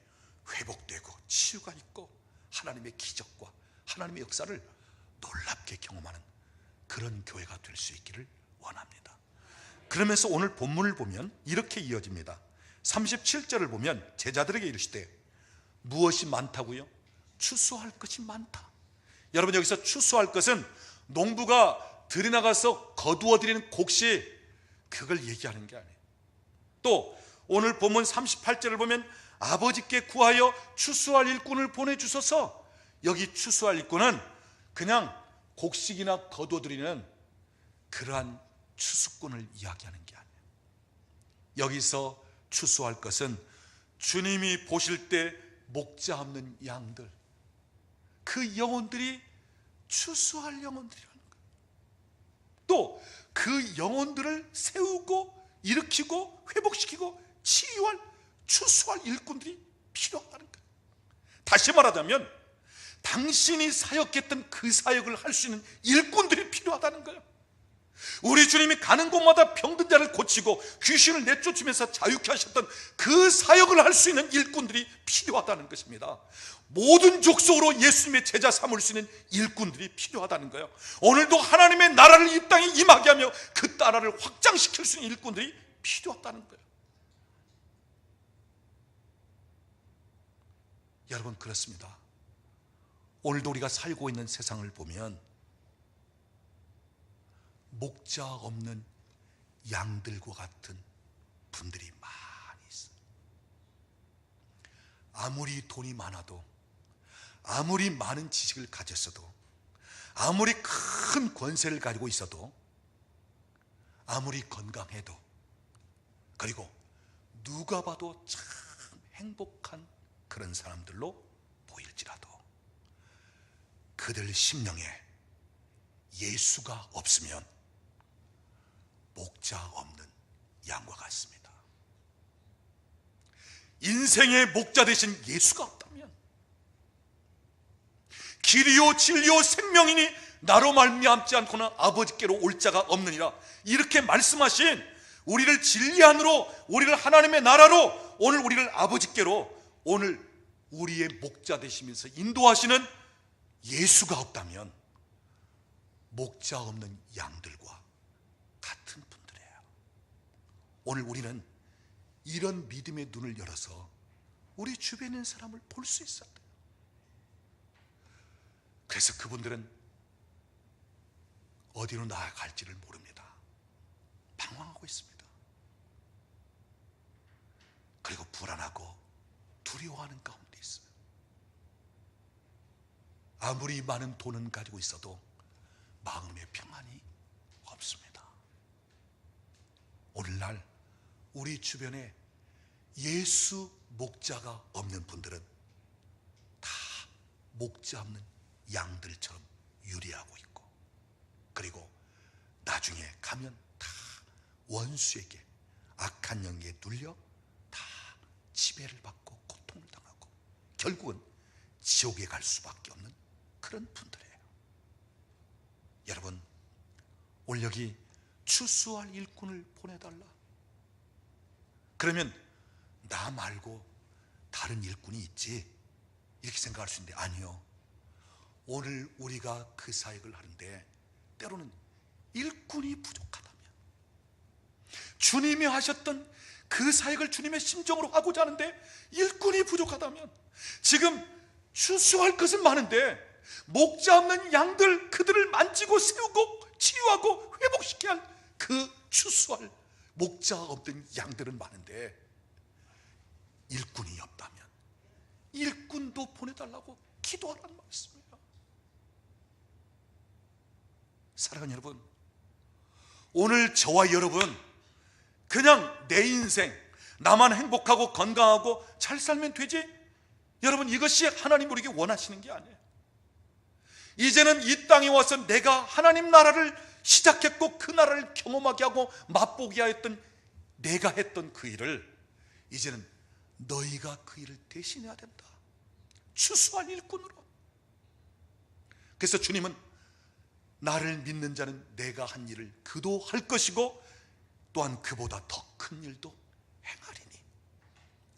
회복되고 치유가 있고 하나님의 기적과 하나님의 역사를 놀랍게 경험하는 그런 교회가 될 수 있기를 원합니다. 그러면서 오늘 본문을 보면 이렇게 이어집니다. 37절을 보면 제자들에게 이르시되 무엇이 많다고요? 추수할 것이 많다. 여러분, 여기서 추수할 것은 농부가 들여나가서 거두어 드리는 곡식, 그걸 얘기하는 게 아니에요. 또 오늘 본문 38절을 보면 아버지께 구하여 추수할 일꾼을 보내주소서. 여기 추수할 일꾼은 그냥 곡식이나 거두어드리는 그러한 추수꾼을 이야기하는 게 아니에요. 여기서 추수할 것은 주님이 보실 때 목자 없는 양들, 그 영혼들이 추수할 영혼들이라는 거예요. 또 그 영혼들을 세우고 일으키고 회복시키고 치유할 추수할 일꾼들이 필요하다는 거예요. 다시 말하자면 당신이 사역했던 그 사역을 할 수 있는 일꾼들이 필요하다는 거예요. 우리 주님이 가는 곳마다 병든 자를 고치고 귀신을 내쫓으면서 자유케 하셨던 그 사역을 할 수 있는 일꾼들이 필요하다는 것입니다. 모든 족속으로 예수님의 제자 삼을 수 있는 일꾼들이 필요하다는 거예요. 오늘도 하나님의 나라를 이 땅에 임하게 하며 그 나라를 확장시킬 수 있는 일꾼들이 필요하다는 거예요. 여러분, 그렇습니다. 오늘도 우리가 살고 있는 세상을 보면 목자 없는 양들과 같은 분들이 많이 있어요. 아무리 돈이 많아도, 아무리 많은 지식을 가졌어도, 아무리 큰 권세를 가지고 있어도, 아무리 건강해도, 그리고 누가 봐도 참 행복한 그런 사람들로 보일지라도 그들 심령에 예수가 없으면 목자 없는 양과 같습니다. 인생의 목자 되신 예수가 없다면, 길이요 진리요 생명이니 나로 말미암지 않고는 아버지께로 올 자가 없느니라. 이렇게 말씀하신 우리를 진리 안으로, 우리를 하나님의 나라로, 오늘 우리를 아버지께로, 오늘 우리의 목자 되시면서 인도하시는 예수가 없다면 목자 없는 양들과 같은 분들이에요. 오늘 우리는 이런 믿음의 눈을 열어서 우리 주변에 있는 사람을 볼 수 있어야 돼요. 그래서 그분들은 어디로 나아갈지를 모릅니다. 방황하고 있습니다. 그리고 불안하고 두려워하는 가운데 있어요. 아무리 많은 돈은 가지고 있어도 마음의 평안이 없습니다. 오늘날 우리 주변에 예수 목자가 없는 분들은 다 목자 없는 양들처럼 유리하고 있고, 그리고 나중에 가면 다 원수에게, 악한 영에 눌려 다 지배를 받고 고통을 당하고 결국은 지옥에 갈 수밖에 없는 그런 분들이에요. 여러분, 오늘 여기 추수할 일꾼을 보내달라. 그러면 나 말고 다른 일꾼이 있지, 이렇게 생각할 수 있는데 아니요. 오늘 우리가 그 사역을 하는데 때로는 일꾼이 부족하다면, 주님이 하셨던 그 사역을 주님의 심정으로 하고자 하는데 일꾼이 부족하다면, 지금 추수할 것은 많은데 목자 없는 양들, 그들을 만지고 세우고 치유하고 회복시켜야 할 그 추수할 목자 없는 양들은 많은데 일꾼이 없다면 일꾼도 보내달라고 기도하라는 말씀이에요. 사랑하는 여러분, 오늘 저와 여러분 그냥 내 인생 나만 행복하고 건강하고 잘 살면 되지, 여러분 이것이 하나님 우리에게 원하시는 게 아니에요. 이제는 이 땅에 와서 내가 하나님 나라를 시작했고 그 나라를 경험하게 하고 맛보게 하였던 내가 했던 그 일을 이제는 너희가 그 일을 대신해야 된다. 추수할 일꾼으로. 그래서 주님은 나를 믿는 자는 내가 한 일을 그도 할 것이고 또한 그보다 더 큰 일도 행하리니.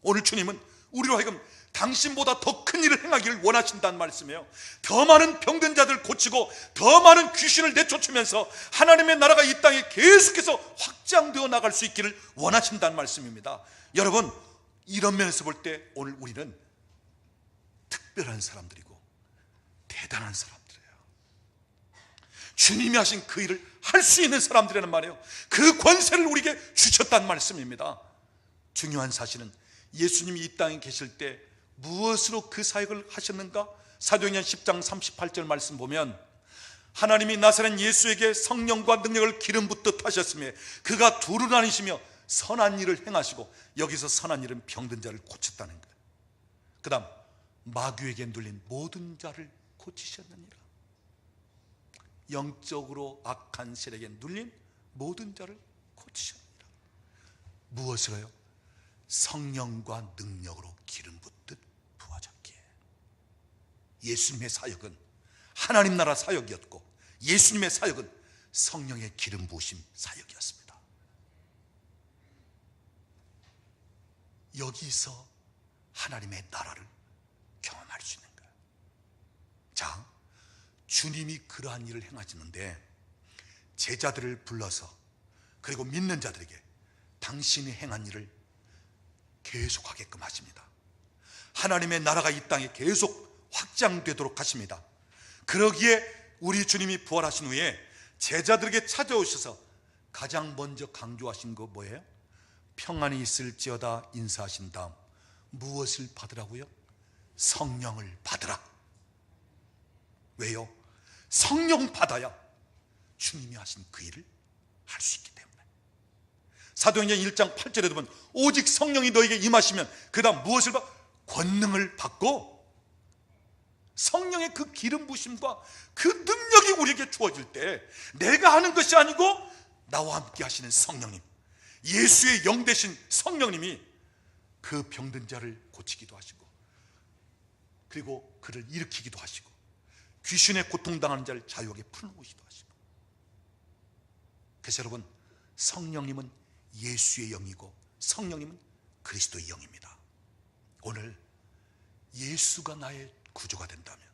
오늘 주님은 우리로 하여금 당신보다 더 큰 일을 행하기를 원하신다는 말씀이에요. 더 많은 병든 자들 고치고 더 많은 귀신을 내쫓으면서 하나님의 나라가 이 땅에 계속해서 확장되어 나갈 수 있기를 원하신다는 말씀입니다. 여러분, 이런 면에서 볼 때 오늘 우리는 특별한 사람들이고 대단한 사람들이에요. 주님이 하신 그 일을 할 수 있는 사람들이란 말이에요. 그 권세를 우리에게 주셨다는 말씀입니다. 중요한 사실은 예수님이 이 땅에 계실 때 무엇으로 그 사역을 하셨는가? 사도행전 10장 38절 말씀 보면 하나님이 나사렛 예수에게 성령과 능력을 기름 붓듯 하셨으며 그가 두루 다니시며 선한 일을 행하시고, 여기서 선한 일은 병든 자를 고쳤다는 거예요. 그 다음 마귀에게 눌린 모든 자를 고치셨느니라. 영적으로 악한 세력에 눌린 모든 자를 고치셨느니라. 무엇으로요? 성령과 능력으로 기름 붓듯 부어졌기에. 예수님의 사역은 하나님 나라 사역이었고 예수님의 사역은 성령의 기름 부으심 사역이었습니다. 여기서 하나님의 나라를 경험할 수 있는 거예요. 자, 주님이 그러한 일을 행하시는데 제자들을 불러서 그리고 믿는 자들에게 당신이 행한 일을 계속하게끔 하십니다. 하나님의 나라가 이 땅에 계속 확장되도록 하십니다. 그러기에 우리 주님이 부활하신 후에 제자들에게 찾아오셔서 가장 먼저 강조하신 거 뭐예요? 평안이 있을지어다 인사하신 다음 무엇을 받으라고요? 성령을 받으라. 왜요? 성령 받아야 주님이 하신 그 일을 할 수 있기 때문에. 사도행전 1장 8절에 보면 오직 성령이 너에게 임하시면 그 다음 무엇을 받? 권능을 받고, 성령의 그 기름 부심과 그 능력이 우리에게 주어질 때 내가 하는 것이 아니고 나와 함께 하시는 성령님, 예수의 영 되신 성령님이 그 병든 자를 고치기도 하시고 그리고 그를 일으키기도 하시고 귀신에 고통당하는 자를 자유하게 풀어놓으시기도 하시고. 그래서 여러분, 성령님은 예수의 영이고 성령님은 그리스도의 영입니다. 오늘 예수가 나의 구주가 된다면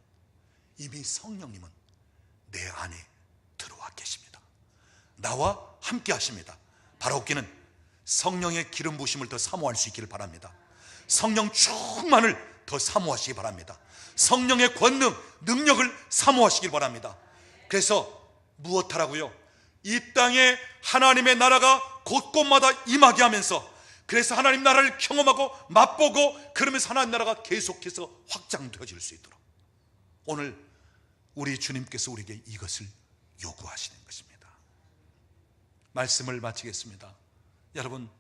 이미 성령님은 내 안에 들어와 계십니다. 나와 함께 하십니다. 바라옵기는 성령의 기름 부으심을 더 사모할 수 있기를 바랍니다. 성령 충만을 더 사모하시기 바랍니다. 성령의 권능, 능력을 사모하시길 바랍니다. 그래서 무엇하라고요? 이 땅에 하나님의 나라가 곳곳마다 임하게 하면서, 그래서 하나님 나라를 경험하고 맛보고, 그러면서 하나님 나라가 계속해서 확장되어질 수 있도록 오늘 우리 주님께서 우리에게 이것을 요구하시는 것입니다. 말씀을 마치겠습니다. 여러분,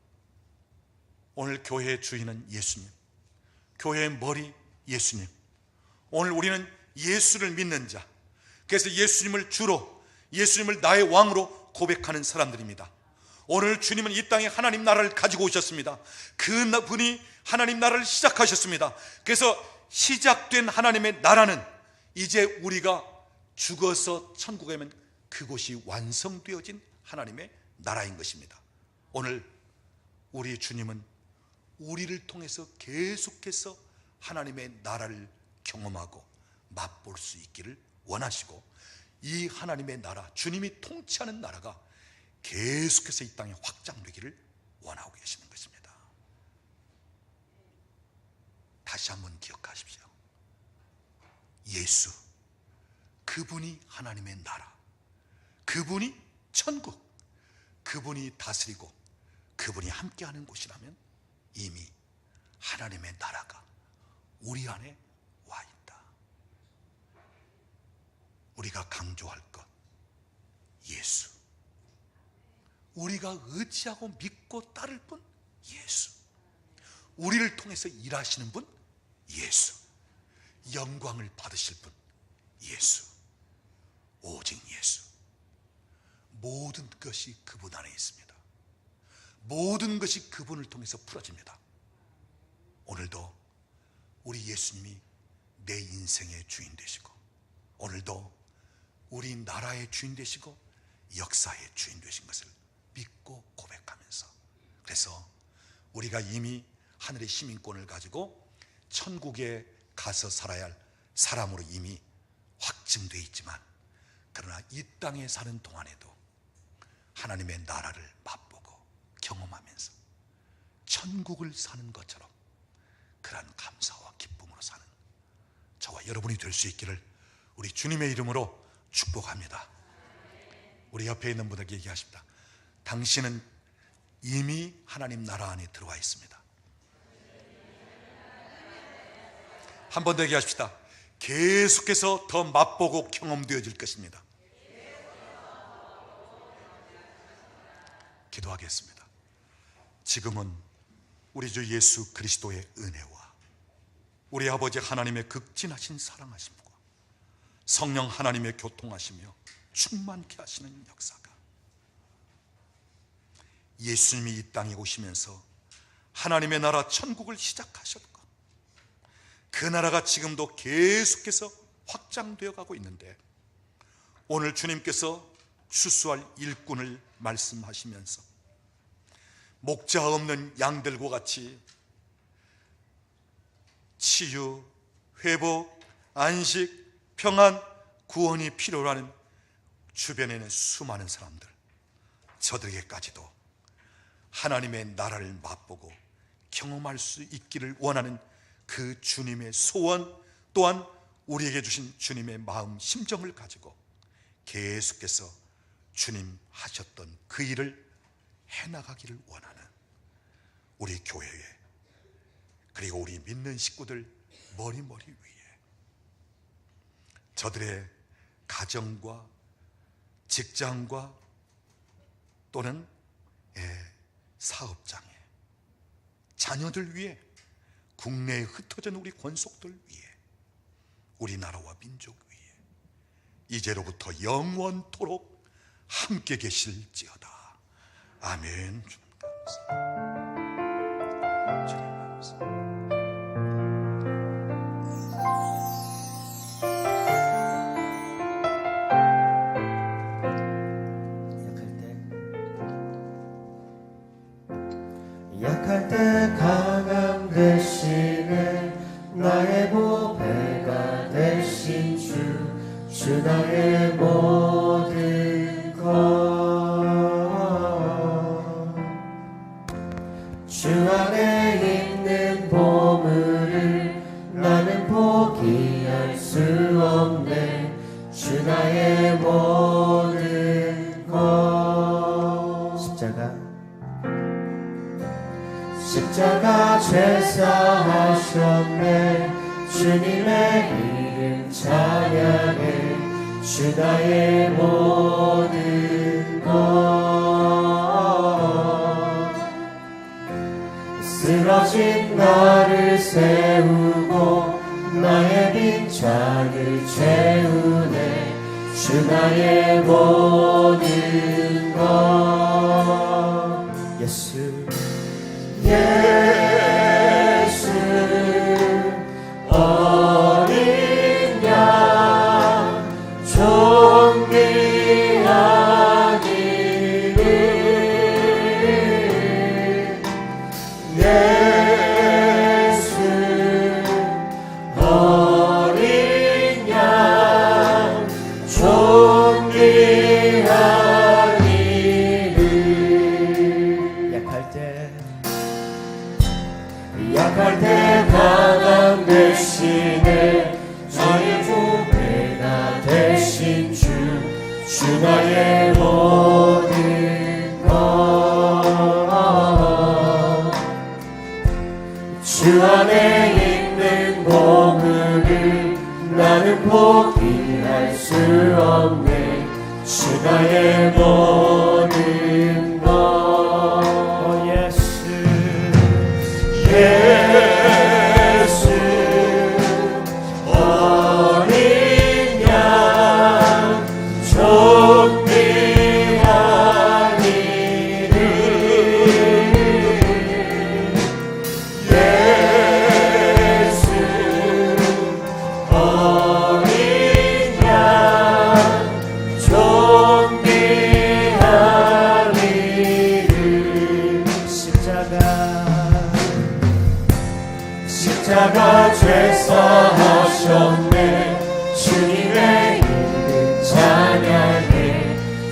오늘 교회의 주인은 예수님, 교회의 머리 예수님. 오늘 우리는 예수를 믿는 자, 그래서 예수님을 주로, 예수님을 나의 왕으로 고백하는 사람들입니다. 오늘 주님은 이 땅에 하나님 나라를 가지고 오셨습니다. 그분이 하나님 나라를 시작하셨습니다. 그래서 시작된 하나님의 나라는 이제 우리가 죽어서 천국에 가면 그곳이 완성되어진 하나님의 나라인 것입니다. 오늘 우리 주님은 우리를 통해서 계속해서 하나님의 나라를 경험하고 맛볼 수 있기를 원하시고, 이 하나님의 나라, 주님이 통치하는 나라가 계속해서 이 땅에 확장되기를 원하고 계시는 것입니다. 다시 한번 기억하십시오. 예수, 그분이 하나님의 나라, 그분이 천국, 그분이 다스리고 그분이 함께하는 곳이라면 이미 하나님의 나라가 우리 안에 와 있다. 우리가 강조할 것, 예수. 우리가 의지하고 믿고 따를 분, 예수. 우리를 통해서 일하시는 분, 예수. 영광을 받으실 분, 예수. 오직 예수. 모든 것이 그분 안에 있습니다. 모든 것이 그분을 통해서 풀어집니다. 오늘도 우리 예수님이 내 인생의 주인 되시고, 오늘도 우리 나라의 주인 되시고 역사의 주인 되신 것을 믿고 고백하면서, 그래서 우리가 이미 하늘의 시민권을 가지고 천국에 가서 살아야 할 사람으로 이미 확증되어 있지만, 그러나 이 땅에 사는 동안에도 하나님의 나라를 맛보고 경험하면서 천국을 사는 것처럼 그러한 감사와 기쁨으로 사는 저와 여러분이 될 수 있기를 우리 주님의 이름으로 축복합니다. 우리 옆에 있는 분에게 얘기하십니다. 당신은 이미 하나님 나라 안에 들어와 있습니다. 한 번 더 얘기하십시다. 계속해서 더 맛보고 경험되어질 것입니다. 기도하겠습니다. 지금은 우리 주 예수 그리스도의 은혜와 우리 아버지 하나님의 극진하신 사랑하심과 성령 하나님의 교통하시며 충만케 하시는 역사가, 예수님이 이 땅에 오시면서 하나님의 나라 천국을 시작하셨고 그 나라가 지금도 계속해서 확장되어 가고 있는데, 오늘 주님께서 추수할 일꾼을 말씀하시면서 목자 없는 양들과 같이 치유, 회복, 안식, 평안, 구원이 필요로 하는 주변에 있는 수많은 사람들, 저들에게까지도 하나님의 나라를 맛보고 경험할 수 있기를 원하는 그 주님의 소원, 또한 우리에게 주신 주님의 마음, 심정을 가지고 계속해서 주님 하셨던 그 일을 해나가기를 원하는 우리 교회에, 그리고 우리 믿는 식구들 머리머리 위에, 저들의 가정과 직장과 또는 사업장에, 자녀들 위에, 국내에 흩어져 있는 우리 권속들 위에, 우리나라와 민족 위에 이제로부터 영원토록 함께 계실지어다. 아멘. 주님 감사합니다. 주님 감사합니다. 대신에 나의 보배가 되신 주 나의 모든 것. 주 안에 있는 보물을 나는 포기할 수 없네. 주 나의 모든 것. 십자가 죄사하셨네. 주님의 이름 찬양해. 주 나의 모든 것. 쓰러진 나를 세우고 나의 빈잔을 채우네. 주 나의 모든 것. 예수 어린 양 존귀한 이름. 예수 어린 양 존귀한 이름. 약할 때 강함 대신에 나의 보배가 되신 주 나의 모든 것. 주 안에 있는 보물을 나는 포기할 수 없네. 주 나의 모든 것. 예수 어린 양 존귀한 이름. 예수 어린 양 존귀한 이름. 십자가 죄사하셨네. 주님의 이름 찬양해.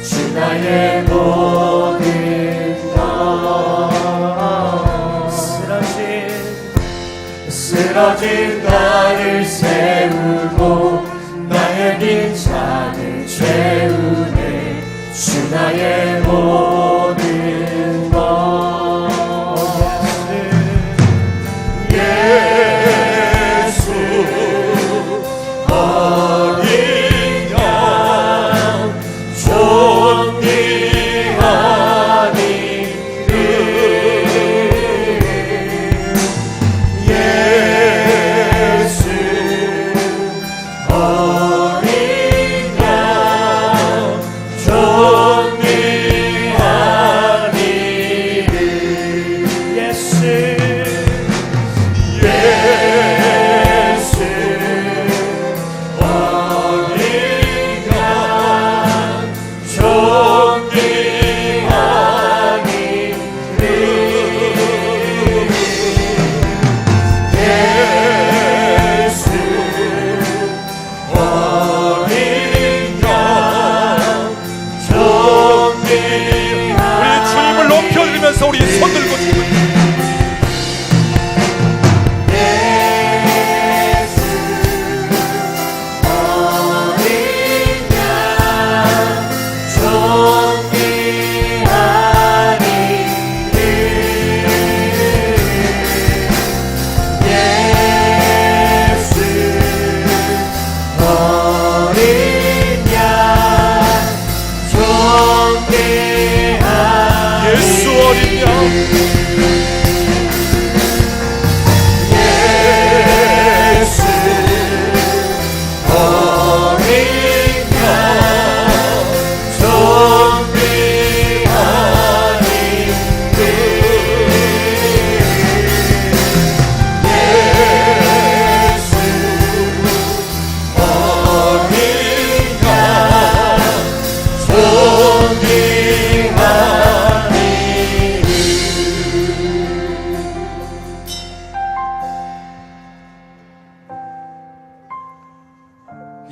주 나의 모든 것. 쓰러진 나를 세우고 나의 빈잔을 채우네. 주 나의 모든 것. 어린 양 존귀한 이름. 예수 어린 양 존귀한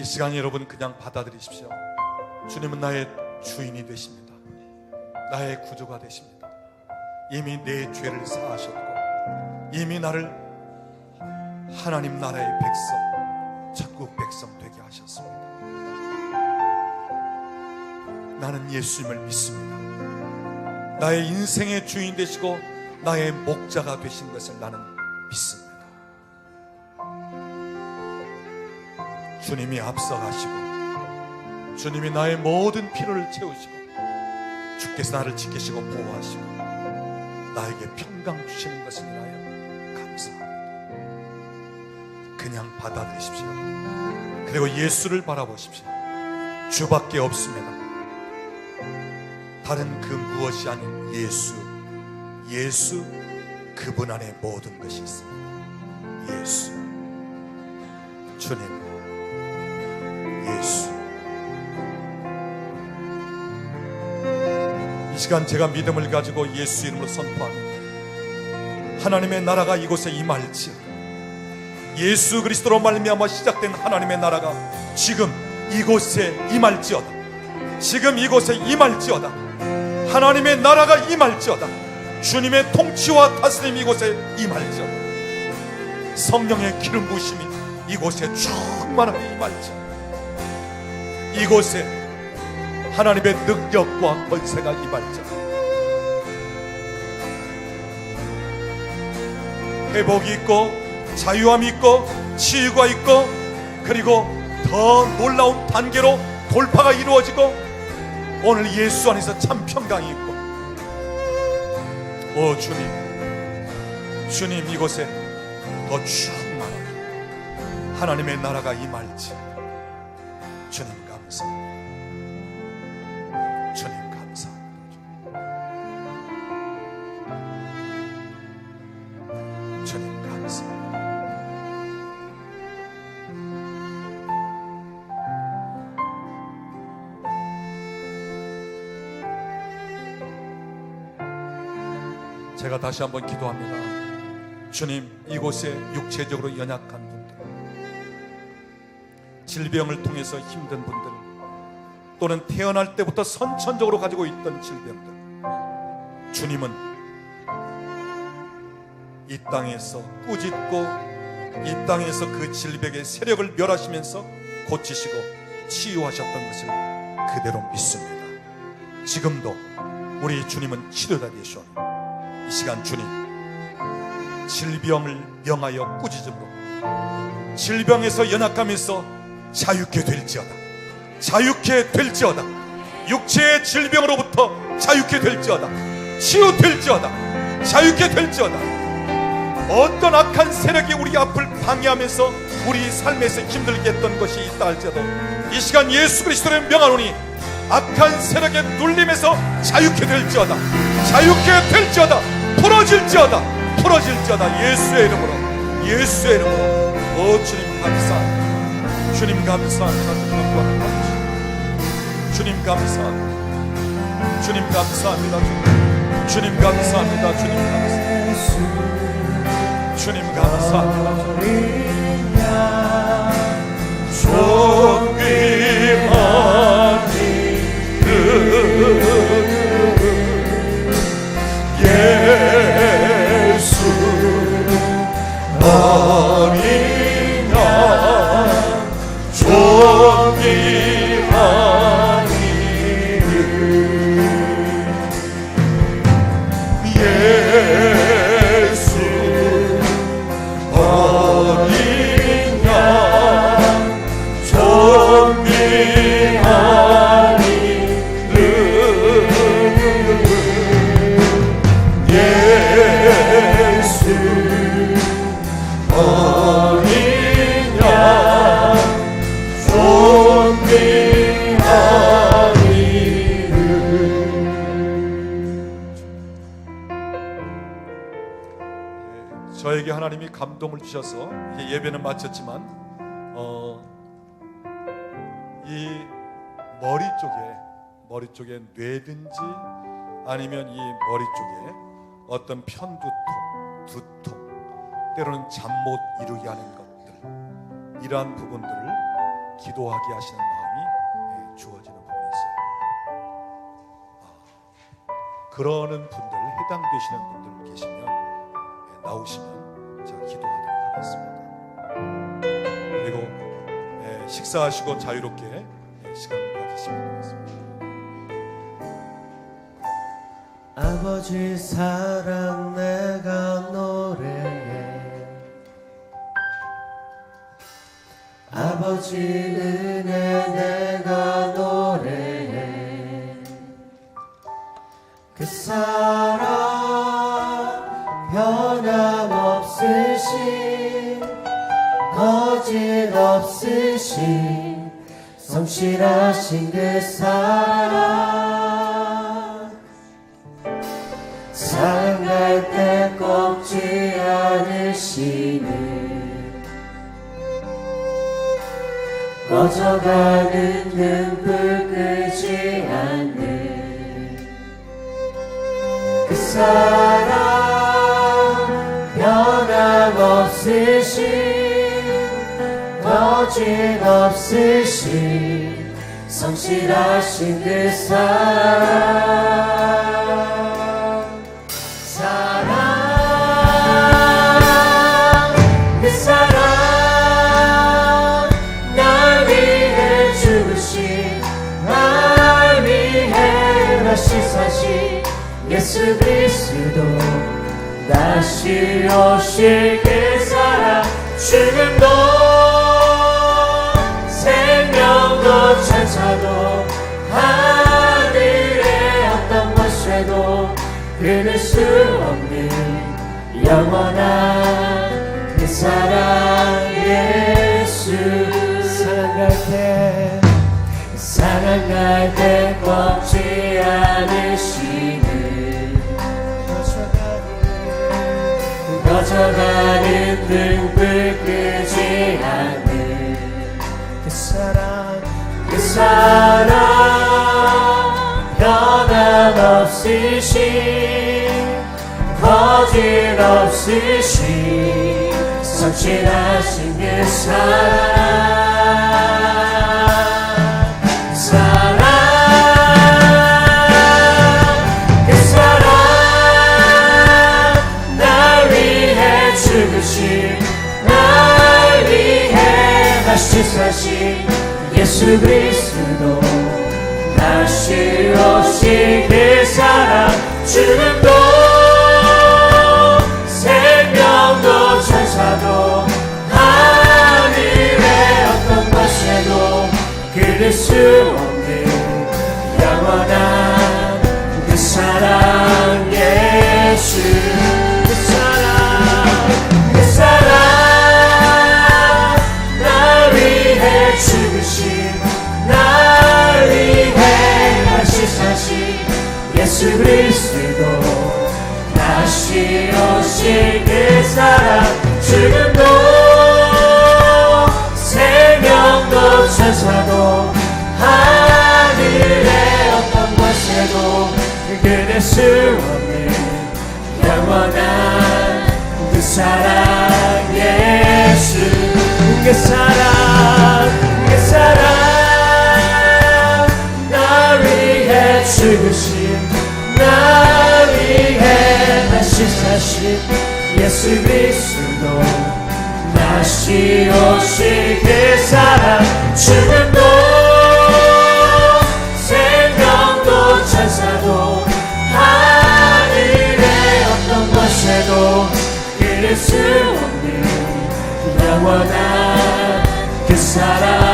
시간 여러분 그냥 받아들이십시오. 주님은 나의 주인이 되십니다. 나의 구주가 되십니다. 이미 내 죄를 사하셨고 이미 나를 하나님 나라의 백성, 천국 백성 되게 하셨습니다. 나는 예수님을 믿습니다. 나의 인생의 주인 되시고 나의 목자가 되신 것을 나는 믿습니다. 주님이 앞서가시고 주님이 나의 모든 필요를 채우시고 주께서 나를 지키시고 보호하시고 나에게 평강 주시는 것을 인하여 감사합니다. 그냥 받아들이십시오. 그리고 예수를 바라보십시오. 주밖에 없습니다. 다른 그 무엇이 아닌 예수 그분 안에 모든 것이 있습니다. 예수, 주님, 예수. 이 시간 제가 믿음을 가지고 예수 이름으로 선포합니다. 하나님의 나라가 이곳에 임할지어다. 예수 그리스도로 말미암아 시작된 하나님의 나라가 지금 이곳에 임할지어다. 지금 이곳에 임할지어다. 하나님의 나라가 임할지어다. 주님의 통치와 다스림 이곳에 임할지어다. 성령의 기름 부으심이 이곳에 충만하게 임할지어다. 이곳에 하나님의 능력과 권세가 임할지어다. 회복이 있고 자유함이 있고 치유가 있고 그리고 더 놀라운 단계로 돌파가 이루어지고 오늘 예수 안에서 참 평강이 있고 오 주님 이곳에 더 충만하게 하나님의 나라가 임할지 주님 감사합니다. 주님 감사합니다. 주님 감사합니다. 제가 다시 한번 기도합니다. 주님, 이곳에 육체적으로 연약한 분들, 질병을 통해서 힘든 분들, 또는 태어날 때부터 선천적으로 가지고 있던 질병들, 주님은 이 땅에서 꾸짖고 이 땅에서 그 질병의 세력을 멸하시면서 고치시고 치유하셨던 것을 그대로 믿습니다. 지금도 우리 주님은 치료자 되시오니 이 시간 주님, 질병을 명하여 꾸짖음으로 질병에서 연약함에서 자유케 될지어다. 자유케 될지어다. 육체의 질병으로부터 자유케 될지어다. 치유될지어다. 자유케 될지어다. 어떤 악한 세력이 우리 앞을 방해하면서 우리 삶에서 힘들게 했던 것이 있다 할지라도 이 시간 예수 그리스도를 명하노니 악한 세력의 눌림에서 자유케 될지어다. 자유케 될지어다. 풀어질지어다. 풀어질지어다. 예수의 이름으로, 예수의 이름으로. 오 주님 감사합니다. 주님 감사합니다. 주님 감사합니다. 주님 감사합니다. 주님 감사합니다. 주님 감사합니다. 주님 감사합니다. 존귀하니 예수 어린 양 존귀하니 예수 어린 양 존귀하니 예수 어린 양 존귀하니 저에게 하나님이 감동을 주셔서 이제 예배는 마쳤지만 이 머리 쪽에 뇌든지 아니면 이 머리 쪽에 어떤 편두통, 두통, 때로는 잠 못 이루게 하는 것들, 이러한 부분들을 기도하게 하시는 마음이 주어지는 부분이 있어요. 그러는 분들, 해당되시는 분들 계시면 나오시면 제가 기도하도록 하겠습니다. 그리고 식사하시고 자유롭게 시간을 가지시면 되겠습니다. 아버지 사랑 내가 노래해, 아버지 은혜 내가 노래해. 그 사랑 변함없으신, 거짓없으신, 성실하신 그 사랑, 상할 때 꺾지 않으시는, 꺼져가는 등불 끄지 않는 그 사랑, 변함없으신, 거짓없으신, 성실하신 그 사랑, 사랑, 그 사랑, 날 위해 죽으신, 날 위해 다시 사신 예수 그리스도, 다시 오실 그 사랑, 죽음도 생명도 천사도 하늘의 어떤 것에도 끊을 수 없는 영원한 그 사랑, 예수. 사랑할 때 꺾지 않으시는, 꺼져가는 등불 끄지 않는 그 사랑, 그 사랑, 변함없으신, 거짓없으신, 성실하신 그 사랑, 사랑, 그 사랑, 날 위해 죽으신, 날 위해 다시 사신 예수 그리스도, 다시 오실 그 사랑, 죽음도 생명도 천사도 하늘의 어떤 것에도 끊을 수 없는 영원한 그 사랑, 예수. 그 사랑, 그 사랑, 날 위해 죽으신, 날 위해 다시 사신 예수 그리스도, 다시 오실 그 사랑, 죽음도 생명도 천사도 하늘의 어떤 것에도 끊을 수 없는 영원한 그 사랑, 예수. 그 사랑, 그 사랑, 날 위해 죽으신, 날 위해 다시 사신 예수 그리스도, 다시 오실 그 사랑, 죽음도 생명도 천사도 하늘의 어떤 것에도 끊을 수 없는 영원한 그 사랑,